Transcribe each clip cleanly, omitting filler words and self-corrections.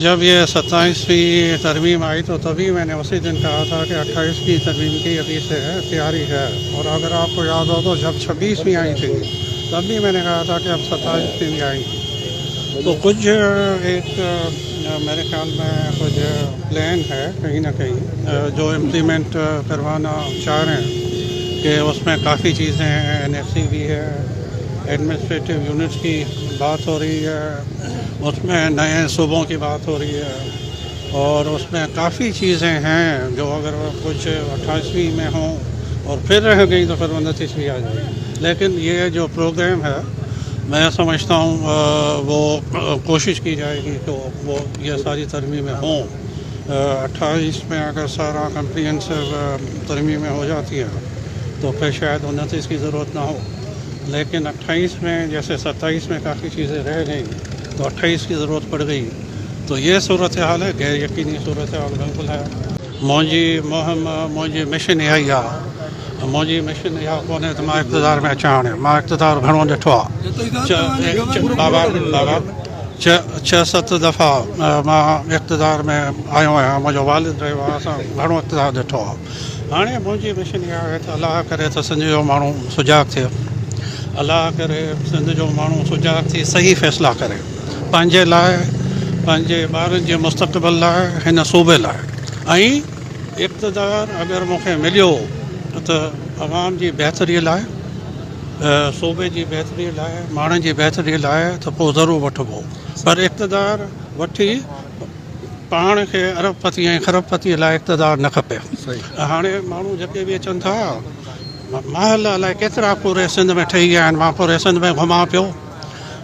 جب یہ 27ویں ترمیم آئی تو تبھی میں نے اسی دن کہا تھا کہ 28ویں ترمیم کی ابھی سے تیاری ہے، اور اگر آپ کو یاد ہو تو جب 26ویں آئی تھی تب بھی میں نے کہا تھا کہ اب 27ویں بھی آئیں گی، تو کچھ ایک میرے خیال میں کچھ پلان ہے کہیں نہ کہیں جو امپلیمنٹ کروانا چاہ رہے ہیں، کہ اس میں کافی چیزیں ہیں، NFC بھی ہے، ایڈمنسٹریٹو یونٹس کی بات ہو رہی ہے، اس میں نئے صوبوں کی بات ہو رہی ہے، اور اس میں کافی چیزیں ہیں جو اگر کچھ 28ویں میں ہوں اور پھر رہ گئی تو پھر 29ویں آ جائے گی، لیکن یہ جو پروگرام ہے میں سمجھتا ہوں وہ کوشش کی جائے گی کہ وہ یہ ساری ترمیمیں ہوں۔ 28 میں اگر سارا کمپریہنسو ترمیمیں ہو جاتی ہیں تو پھر شاید 29 کی ضرورت نہ ہو، لیکن 28 میں جیسے 27 میں کافی چیزیں رہ گئیں تو 28 کی ضرورت پڑ گئی، تو یہ صورتحال ہے، غیر یقینی صورتحال بالکل ہے۔ موجی مشن یہ آ موجی مشن یہ کونے تو ماں اقتدار میں اچان ماں اقتدار گھنوں ڈٹھو بابا 6-7 دفعہ ماں اقتدار میں آयो आहियां، मुंहिंजो वालिद रहियो आहे، असां घणो इक़्तिदार ॾिठो आहे। हाणे मुंहिंजी मिशन इहा आहे त अलाह करे त सिंध जो माण्हू सुजाग थिए، अलाह करे सिंध जो माण्हू सुजाग थी सही फ़ैसिला करे पंहिंजे लाइ، पंहिंजे ॿारनि जे मुस्तक़बिल लाइ، हिन सूबे लाइ। ऐं इक़्तिदार अगरि मूंखे मिलियो त अवाम जी बहितरीअ लाइ، सूबे जी बहितरीअ लाइ، माण्हुनि जी बहितरीअ लाइ, त पोइ ज़रूरु वठिबो, पर इक़्तिदार वठी पाण खे अरबपति ऐं खरबपतीअ लाइ इक़्तिदार न खपे। हाणे माण्हू जेके बि अचनि था, महल अलाए केतिरा पूरे सिंध में ठही विया आहिनि, मां पूरे सिंध में घुमां पियो,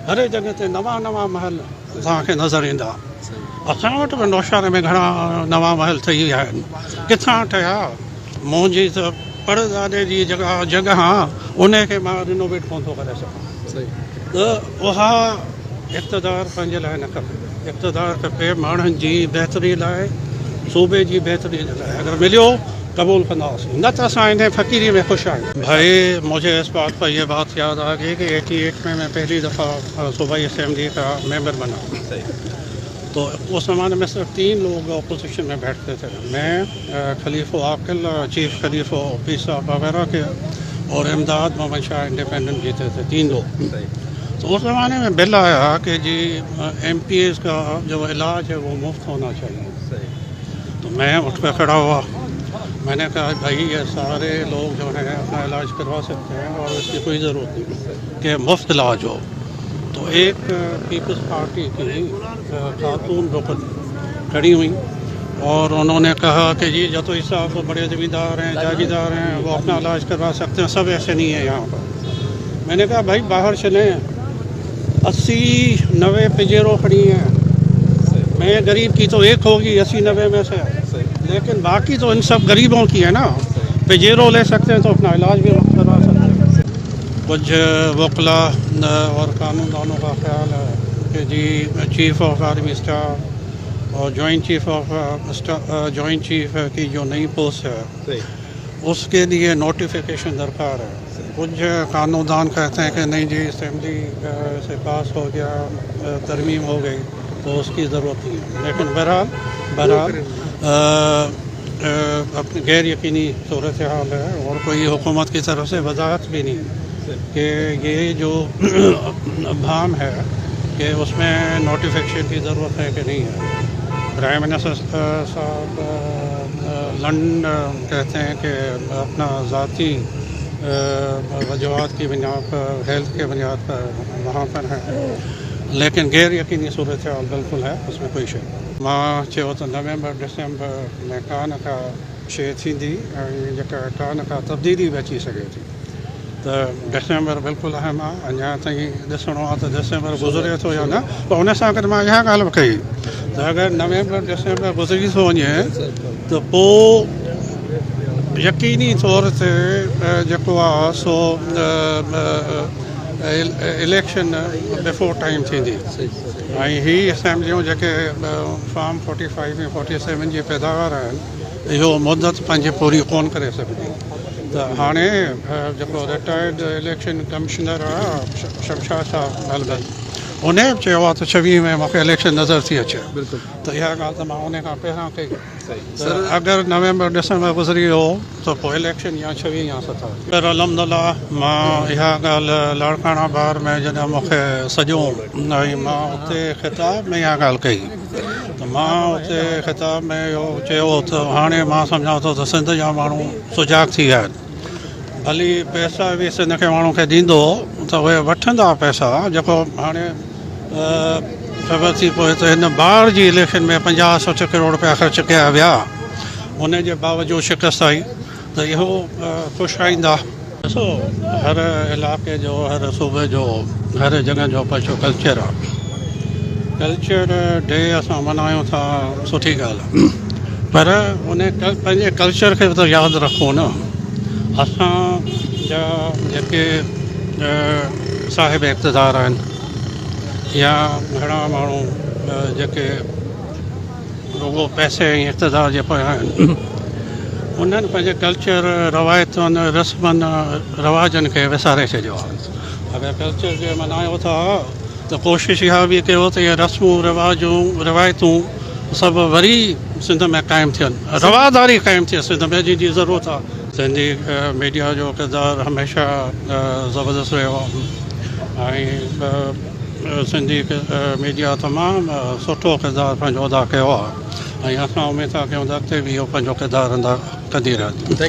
हर जॻह ते नवां महल तव्हांखे नज़र ईंदा। असां वटि बि नौशहरे में घणा नवां महल ठही विया आहिनि, किथां ठहिया? मुंहिंजी त परदादे जी जॻह उन खे मां रिनोवेट कोन थो करे सघां, त उहा इक़्तिदार पंहिंजे लाइ न खपे, इक़्तिदार खपे माण्हुनि जी बहितरी लाइ, सूबे जी बहितरी लाइ। अगर मिलियो قبول कंदासीं، न त असां इन फ़क़ीरी में ख़ुशि आहियूं۔ भाई मुझे इस बात पर यह बात याद आ गई कि 88 में मैं पहली दफ़ा सूबाई असेंबली का मेंबर बना, तो उस ज़माने में सिर्फ 3 लोग अपोजिशन में बैठते थे, मैं, खलीफा आकिल, चीफ खलीफा पीसा वगैरह के, और इमदाद मोहम्मद शाह इंडिपेंडेंट जीते थे, 3 लोग। तो उस ज़माने में बिल आया कि जी MPs का जो इलाज है वो मुफ्त होना चाहिए, तो मैं उठ कर खड़ा हुआ, मैंने कहा भाई ये सारे लोग जो हैं अपना इलाज करवा सकते हैं और इसकी कोई ज़रूरत नहीं कि मुफ्त इलाज हो। तो एक पीपल्स पार्टी की खातून रुकन खड़ी हुई और उन्होंने कहा कि जी जतोई साहब बड़े ज़मींदार हैं, जागीरदार हैं, वो अपना इलाज करवा सकते हैं, सब ऐसे नहीं है यहाँ पर। मैंने कहा भाई बाहर चलें, 80-90 पिजेरो खड़ी हैं, मैं गरीब की तो एक होगी 80-90 में से, लेकिन बाकी तो इन सब गरीबों की है ना, पिजेरो ले सकते हैं तो अपना इलाज भी करवा सकते हैं। कुछ वकला और कानूनदानों का ख्याल है कि जी चीफ ऑफ आर्मी स्टाफ और जॉइंट चीफ की जो नई पोस्ट है उसके लिए नोटिफिकेशन दरकार है। कुछ कानूनदान कहते हैं कि नहीं जी असेंबली से पास हो गया, तरमीम हो गई तो उसकी ज़रूरत नहीं है, लेकिन बहरहाल अपनी गैर यकीनी सूरत हाल है और कोई हुकूमत की तरफ से वजाहत भी नहीं कि ये जो भाम है कि उसमें नोटिफिकेशन की ज़रूरत है कि नहीं है। प्राइम मिनिस्टर साहब लंदन कहते हैं कि अपना ज़ाती वजूहात की बुनियाद पर, हेल्थ के बुनियाद पर वहाँ पर है, लेकिन गैर यकीनी सूरत हाल बिल्कुल है, उसमें कोई शक। मां चयो त नवंबर-दिसंबर में कान का शइ थींदी ऐं जेका कान का तब्दीली बि अची सघे थी, त डिसंबर बिल्कुलु अहम आहे। अञा ताईं ॾिसणो आहे त डिसंबर गुज़रे थो या न, पर उन सां गॾु मां इहा ॻाल्हि बि कई त अगरि नवंबर-दिसंबर गुज़री थो वञे त पोइ यकीनी तौर ते जेको आहे सो इलेक्शन बिफोर टाइम थींदी, ऐं हीअ असेंबलियूं जेके फॉर्म 45 ऐं 47 जी पैदावार आहिनि इहो मुदत पंहिंजी पूरी कोन करे सघंदी। त हाणे जेको रिटायर्ड इलेक्शन कमिश्नर आहे शमशाद साहब उन बि चयो आहे त 26 में मूंखे इलेक्शन नज़र थी अचे बिल्कुलु त इहा ॻाल्हि त मां उन खां पहिरियां कई सही त सर अगरि नवंबर डिसंबर गुज़री वियो त पोइ इलेक्शन या 26 या 27 पर अलहमदिल्ला मां इहा ॻाल्हि लाड़काना बार में जॾहिं मूंखे सॼो ऐं मां उते ख़िताब में इहा ॻाल्हि कई त मां उते ख़िताब में इहो चयो त हाणे मां सम्झां थो त सिंध जा माण्हू सुजाॻ थी विया आहिनि भली पैसा बि सिंध खे माण्हू खे ॾींदो त उहे वठंदा पैसा जेको हाणे ख़बर थी पए त हिन बार जी इलेक्शन में 50-60 करोड़ रुपया ख़र्च कया विया उन जे बावजूदि शिकस्त आई त इहो ख़ुशि आईंदा ॾिसो हर इलाइक़े जो हर सूबे जो हर जॻह जो पंहिंजो कल्चर आहे कल्चर डे असां मल्हायूं था सुठी ॻाल्हि आहे पर उन पंहिंजे कल्चर खे त यादि रखो न असां जा जेके साहिब इक़्तिदार आहिनि या घणा माण्हू जेके रुगो पैसे ऐं इक़्तिदार जे पिया आहिनि उन्हनि पंहिंजे कल्चर रवायतुनि रस्मनि रवाजनि खे विसारे छॾियो आहे अगरि कल्चर खे मल्हायो था त कोशिशि इहा बि कयो त इहे रस्मूं रिवाजूं रिवायतूं सभु वरी सिंध में क़ाइमु थियनि रवादारी क़ाइमु थिए सिंध में जंहिंजी ज़रूरत आहे सिंधी मीडिया जो किरदारु हमेशह ज़बरदस्त रहियो आहे ऐं सिंधी मीडिया तमामु सुठो किरदारु पंहिंजो अदा कयो आहे ऐं असां उमेद था कयूं त अॻिते बि इहो पंहिंजो किरदारु अदा कंदी रहंदी